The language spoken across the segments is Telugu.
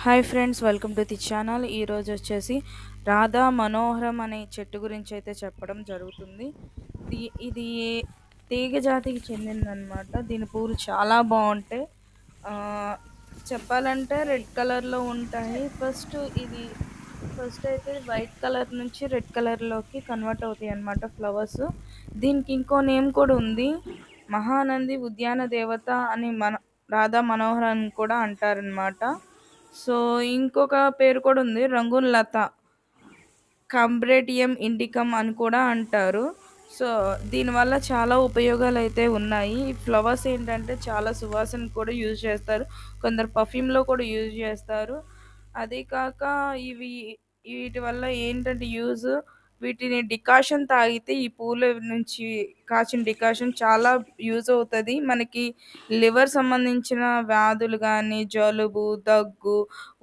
Hi friends, welcome to the channel. ఈరోజు వచ్చేసి రాధా మనోహరం అనే చెట్టు గురించి అయితే చెప్పడం జరుగుతుంది. ఇది తీగ జాతికి చెందిందనమాట. దీని పూలు చాలా బాగుంటాయి. ఆ, చెప్పాలంటే రెడ్ కలర్లో ఉంటాయి. ఫస్ట్ అయితే వైట్ కలర్ నుంచి రెడ్ కలర్లోకి కన్వర్ట్ అవుతాయి అన్నమాట ఫ్లవర్స్. దీనికి ఇంకో నేమ్ కూడా ఉంది, మహానంది ఉద్యాన దేవత అని రాధా మనోహర్ అని కూడా అంటారనమాట. సో ఇంకొక పేరు కూడా ఉంది, రంగున్ లత, కంబ్రేటియం ఇండికమ్ అని కూడా అంటారు. సో దీనివల్ల చాలా ఉపయోగాలు అయితే ఉన్నాయి. ఈ ఫ్లవర్స్ ఏంటంటే చాలా సువాసన కూడా యూజ్ చేస్తారు, కొందరు పర్ఫ్యూమ్లో కూడా యూజ్ చేస్తారు. అదే కాక ఇవి వీటి వల్ల ఏంటంటే యూజ్, వీటిని డికాషన్ తాగితే ఈ పూల నుంచి కాచిన డికాషన్ చాలా యూజ్ అవుతుంది మనకి. లివర్ సంబంధించిన వ్యాధులు కానీ, జలుబు, దగ్గు,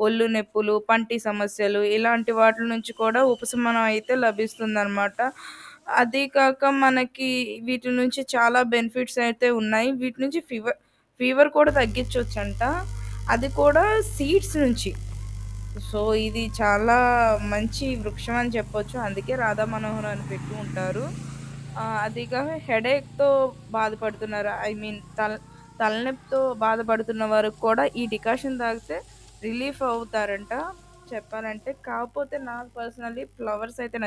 ఒళ్ళు నొప్పులు, పంటి సమస్యలు ఇలాంటి వాటి నుంచి కూడా ఉపశమనం అయితే లభిస్తుందన్నమాట. అదీ కాక మనకి వీటి నుంచి చాలా బెనిఫిట్స్ అయితే ఉన్నాయి. వీటి నుంచి ఫీవర్ ఫీవర్ కూడా తగ్గించవచ్చంట, అది కూడా సీడ్స్ నుంచి. సో ఇది చాలా మంచి వృక్షం అని చెప్పొచ్చు, అందుకే రాధా మనోహర్ అని పెట్టి ఉంటారు. అది కాక హెడేక్తో బాధపడుతున్నారు, ఐ మీన్ తలనొప్పితో బాధపడుతున్న వారికి కూడా ఈ డికాషన్ తాగితే రిలీఫ్ అవుతారంట చెప్పాలంటే. కాకపోతే నాకు పర్సనల్లీ ఫ్లవర్స్ అయితే